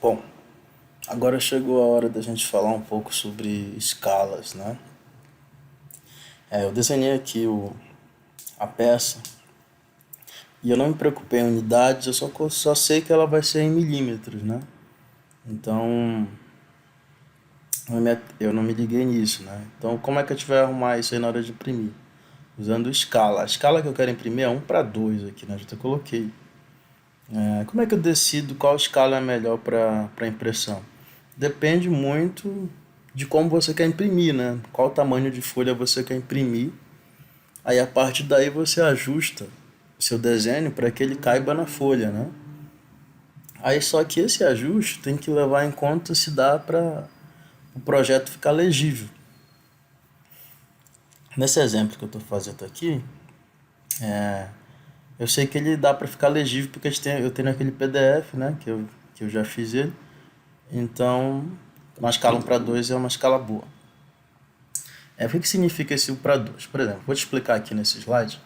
Bom, agora chegou a hora da gente falar um pouco sobre escalas, né? Eu desenhei aqui a peça e eu não me preocupei em unidades, eu só sei que ela vai ser em milímetros, né? Então, eu não me liguei nisso, né? Então, como é que a gente vai arrumar isso aí na hora de imprimir? Usando escala. A escala que eu quero imprimir é 1:2 aqui, né? Já até coloquei. Como é que eu decido qual escala é melhor para impressão? Depende muito de como você quer imprimir, né? Qual tamanho de folha você quer imprimir. Aí a partir daí você ajusta o seu desenho para que ele caiba na folha, né? Aí só que esse ajuste tem que levar em conta se dá para o projeto ficar legível. Nesse exemplo que eu estou fazendo aqui, eu sei que ele dá para ficar legível porque eu tenho aquele PDF, né? Que eu já fiz ele. Então, uma escala 1:2 é uma escala boa. O que significa esse 1:2? Por exemplo, vou te explicar aqui nesse slide,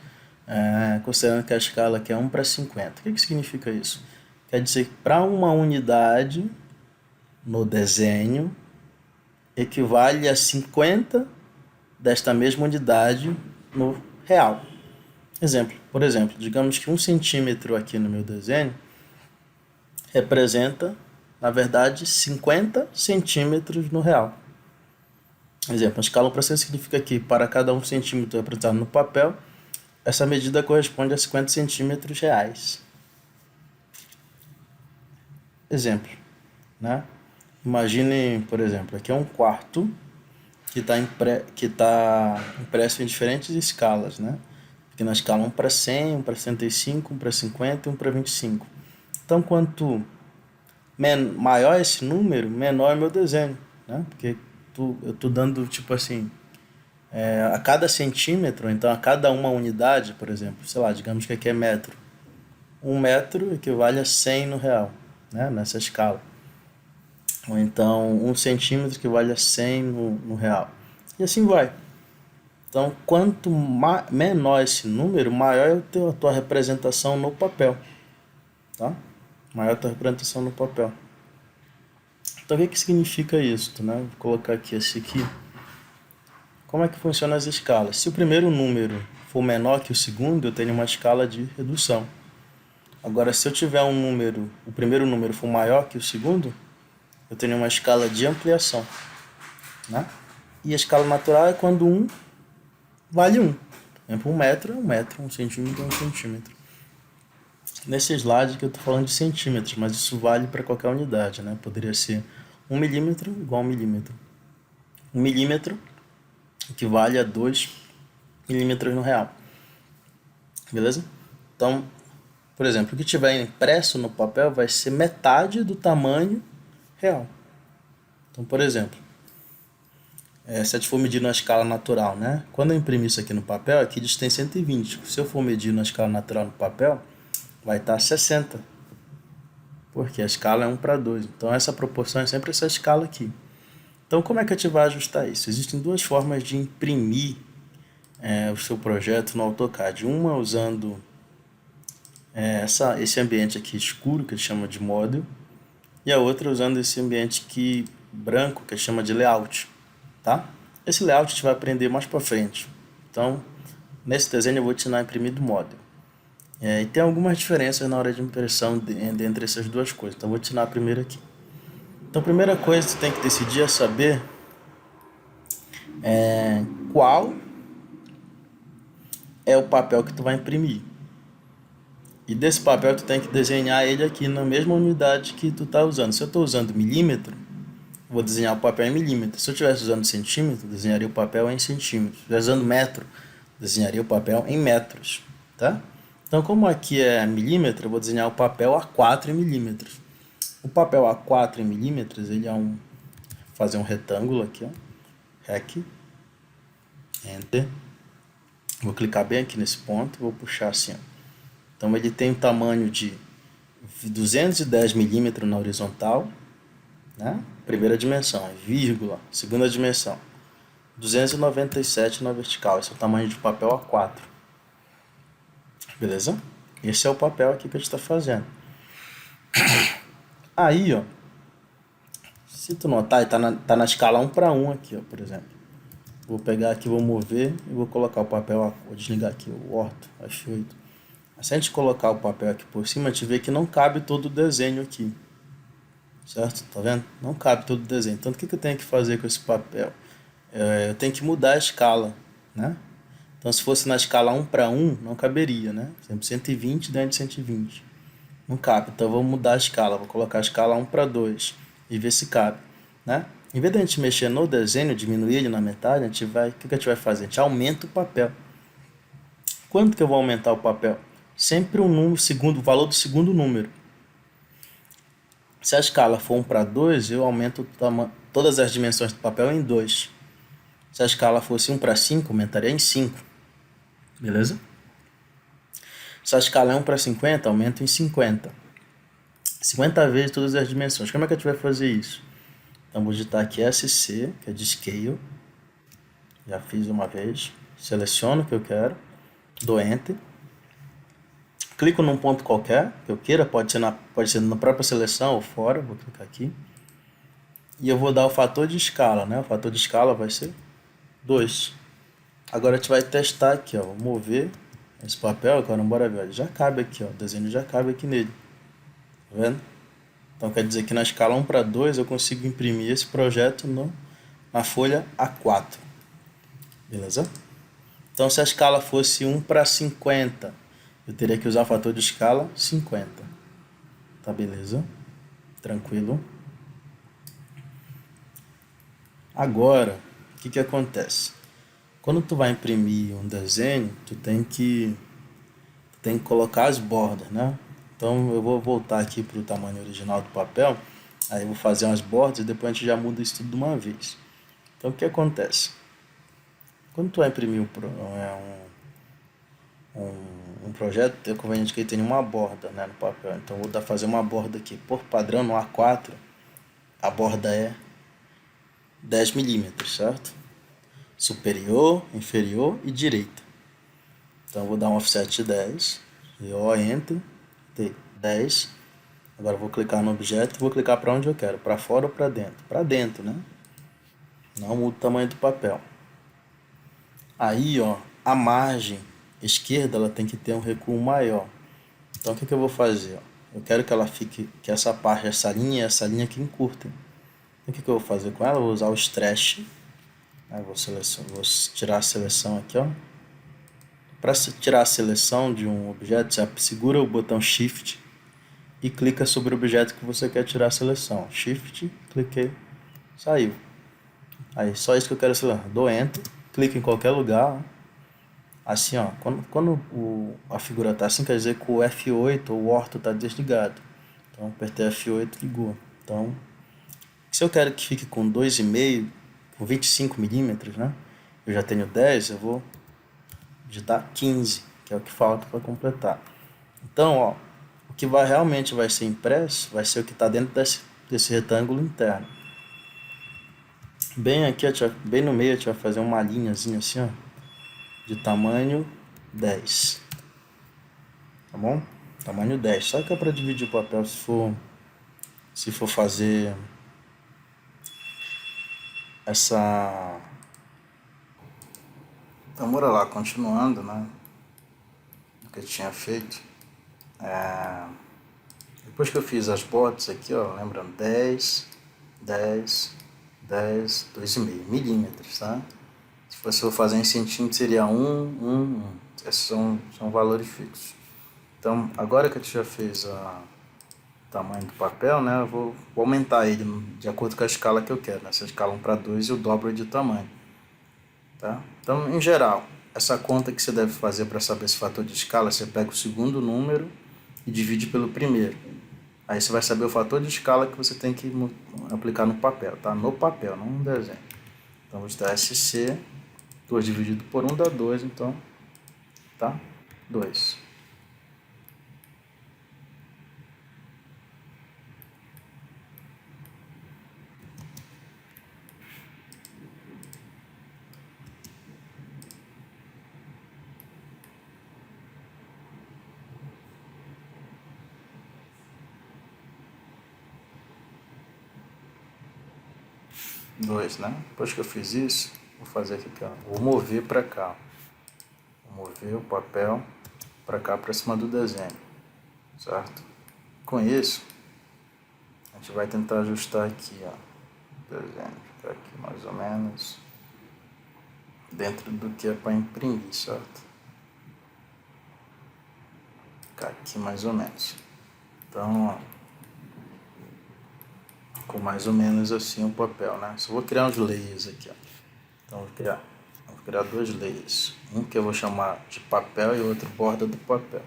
considerando que a escala aqui é 1:50. O que significa isso? Quer dizer que para uma unidade no desenho equivale a 50 desta mesma unidade no real. Por exemplo, digamos que 1 centímetro aqui no meu desenho representa, na verdade, 50 centímetros no real. Exemplo, a escala 1:100 significa que para cada 1 centímetro representado no papel, essa medida corresponde a 50 centímetros reais. Exemplo, né? Imagine, por exemplo, aqui é um quarto que está impresso em diferentes escalas, né? Aqui na escala 1:100, 1:75, 1:50 e 1:25. Então, quanto maior esse número, menor é meu desenho, né? Porque eu estou dando, tipo assim, a cada centímetro, então a cada uma unidade, por exemplo, sei lá, digamos que aqui é metro. 1 metro equivale a 100 no real, né? Nessa escala. Ou então 1 centímetro equivale a 100 no real. E assim vai. Então, quanto menor esse número, maior é a tua representação no papel. Tá? Maior a tua representação no papel. Então, o que significa isso? Né? Vou colocar aqui esse aqui. Como é que funcionam as escalas? Se o primeiro número for menor que o segundo, eu tenho uma escala de redução. Agora, se eu tiver o primeiro número for maior que o segundo, eu tenho uma escala de ampliação. Né? E a escala natural é quando 1 vale 1. Por exemplo, 1 metro é 1 metro, 1 centímetro é 1 centímetro. Nesse slide que eu estou falando de centímetros, mas isso vale para qualquer unidade, né? Poderia ser 1 milímetro igual a 1 milímetro. 1 milímetro equivale a 2 milímetros no real. Beleza? Então, por exemplo, o que tiver impresso no papel vai ser metade do tamanho real. Então, por exemplo, se a gente for medir na escala natural, né? Quando eu imprimir isso aqui no papel, aqui diz que tem 120. Se eu for medir na escala natural no papel, vai estar 60. Porque a escala é 1:2. Então essa proporção é sempre essa escala aqui. Então como é que a gente vai ajustar isso? Existem duas formas de imprimir o seu projeto no AutoCAD. Uma usando esse ambiente aqui escuro, que a gente chama de model, e a outra usando esse ambiente aqui branco, que a gente chama de layout. Tá? Esse layout a gente vai aprender mais para frente. Então, nesse desenho eu vou te ensinar a imprimir do model. E tem algumas diferenças na hora de impressão entre essas duas coisas. Então, eu vou te ensinar a primeira aqui. Então, a primeira coisa que você tem que decidir é saber qual é o papel que tu vai imprimir. E desse papel tu tem que desenhar ele aqui na mesma unidade que tu está usando. Se eu estou usando milímetro, vou desenhar o papel em milímetro. Se eu estivesse usando centímetro, desenharia o papel em centímetros. Se eu estivesse usando metro, desenharia o papel em metros. Tá? Então, como aqui é milímetro, eu vou desenhar o papel A4 em milímetros. O papel A4 em milímetros, ele é fazer um retângulo aqui, ó. Rec, Enter. Vou clicar bem aqui nesse ponto, vou puxar assim, ó. Então, ele tem um tamanho de 210 milímetros na horizontal, né? Primeira dimensão, vírgula, segunda dimensão, 297 na vertical. Esse é o tamanho de papel A4. Beleza? Esse é o papel aqui que a gente está fazendo. Aí, ó, Se tu notar, tá na escala 1:1 aqui, ó, por exemplo. Vou pegar aqui, vou mover e vou colocar o papel, vou desligar aqui o orto, F8. Se a gente colocar o papel aqui por cima, a gente vê que não cabe todo o desenho aqui, certo? Tá vendo? Não cabe todo o desenho. Então, o que eu tenho que fazer com esse papel? Eu tenho que mudar a escala, né? Então, se fosse na escala 1:1, não caberia, né? Por exemplo, 120 dentro de 120. Não cabe. Então, eu vou mudar a escala. Vou colocar a escala 1:2 e ver se cabe, né? Em vez de a gente mexer no desenho, diminuir ele na metade, a gente vai, o que a gente vai fazer? A gente aumenta o papel. Quanto que eu vou aumentar o papel? Sempre o número, o valor do segundo número. Se a escala for 1:2, eu aumento todas as dimensões do papel em 2. Se a escala fosse 1:5, aumentaria em 5. Beleza? Se a escala é 1:50, aumento em 50. 50 vezes todas as dimensões. Como é que a gente vai fazer isso? Então, vou digitar aqui SC, que é de Scale. Já fiz uma vez. Seleciono o que eu quero. Dou Enter. Clico num ponto qualquer que eu queira. Pode ser na própria seleção ou fora. Vou clicar aqui. E eu vou dar o fator de escala, né? O fator de escala vai ser 2. Agora a gente vai testar aqui, ó. Vou mover esse papel, agora bora ver. Já cabe aqui, ó. O desenho já cabe aqui nele. Tá vendo? Então quer dizer que na escala 1:2 eu consigo imprimir esse projeto na folha A4. Beleza? Então se a escala fosse 1:50, eu teria que usar o fator de escala 50. Tá beleza? Tranquilo. Agora, o que acontece? Quando tu vai imprimir um desenho, tu tem que colocar as bordas, né? Então eu vou voltar aqui para o tamanho original do papel, aí eu vou fazer umas bordas e depois a gente já muda isso tudo de uma vez. Então o que acontece? Quando tu vai imprimir um projeto, é conveniente que ele tenha uma borda, né, no papel. Então eu vou fazer uma borda aqui. Por padrão, no A4, a borda é 10 milímetros, certo? Superior, inferior e direita. Então eu vou dar um offset de 10, Enter, 10. Agora eu vou clicar no objeto e vou clicar para onde eu quero, para fora ou para dentro? Para dentro, né? Não muda o tamanho do papel. Aí, ó, a margem esquerda ela tem que ter um recuo maior. Então o que eu vou fazer? Ó? Eu quero que ela fique, que essa parte, essa linha e essa linha aqui encurtem. Então o que eu vou fazer com ela? Eu vou usar o stretch. Vou tirar a seleção aqui, ó. Para tirar a seleção de um objeto, você segura o botão Shift e clica sobre o objeto que você quer tirar a seleção. Shift, cliquei, saiu. Aí, só isso que eu quero selecionar. Dou Enter, clico em qualquer lugar. Assim, ó, quando a figura tá assim, quer dizer que o F8 ou o orto tá desligado. Então, apertei F8 e ligou. Então, se eu quero que fique com 2,5, com 25 milímetros, né? Eu já tenho 10, eu vou digitar 15, que é o que falta para completar. Então, ó, o que realmente vai ser impresso vai ser o que está dentro desse retângulo interno. Bem aqui, bem no meio, a gente vai fazer uma linhazinha assim, ó, de tamanho 10. Tá bom? Tamanho 10. Só que é para dividir o papel se for fazer essa... Então, bora lá, continuando, né? O que eu tinha feito. Depois que eu fiz as bordas aqui, ó, lembrando, 10, 10, 10, 2,5 milímetros, tá? Se você for fazer em centímetros, seria 1. Esses são valores fixos. Então, agora que a gente já fez o tamanho do papel, né, eu vou aumentar ele de acordo com a escala que eu quero. Nessa escala 1:2 eu dobro de tamanho. Tá? Então, em geral, essa conta que você deve fazer para saber esse fator de escala, você pega o segundo número e divide pelo primeiro. Aí você vai saber o fator de escala que você tem que aplicar no papel, tá? No papel, não no desenho. Então, vou estar SC, 2 dividido por 1 dá 2, então, tá? 2. 2, né? Depois que eu fiz isso, vou fazer aqui, ó. Vou mover para cá. Vou mover o papel para cá, para cima do desenho, certo? Com isso, a gente vai tentar ajustar aqui, ó, o desenho, ficar aqui mais ou menos dentro do que é para imprimir, certo? Ficar aqui mais ou menos. Então, ó, com mais ou menos assim o papel, né? Só vou criar uns layers aqui, ó. Então, vou criar 2 layers. Um que eu vou chamar de papel e outro borda do papel.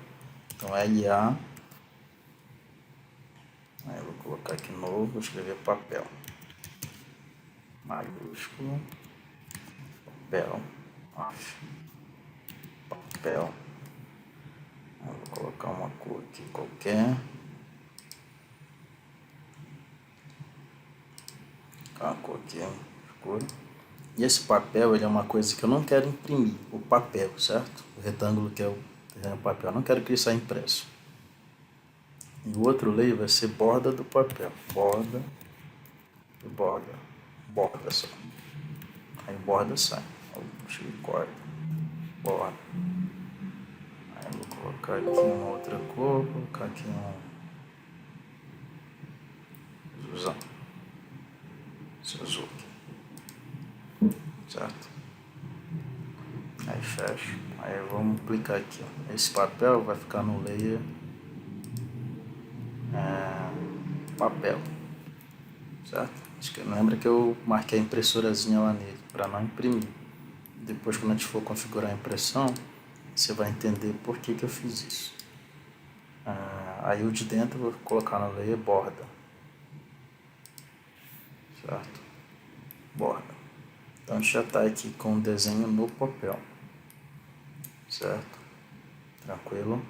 Então, LA. Aí eu vou colocar aqui novo, vou escrever papel. Maiúsculo. Papel. Papel. Eu vou colocar uma cor aqui qualquer. Uma cor aqui escura. E esse papel, ele é uma coisa que eu não quero imprimir. O papel, certo? O retângulo que é o papel. Eu não quero que ele saia impresso. E o outro layer vai ser borda do papel. Borda e borda. Borda só. Aí borda sai. Deixa eu corta. Borda. Aí eu vou colocar aqui uma outra cor. Vou colocar aqui um azulzão. Esse azul aqui. Certo? Aí fecha. Aí vamos aplicar aqui, ó. Esse papel vai ficar no layer papel, certo? Lembra que eu marquei a impressorazinha lá nele para não imprimir. Depois, quando a gente for configurar a impressão, você vai entender por que eu fiz isso. Aí o de dentro eu vou colocar no layer borda, certo? Borda. Então a gente já está aqui com o desenho no papel, certo? Tranquilo?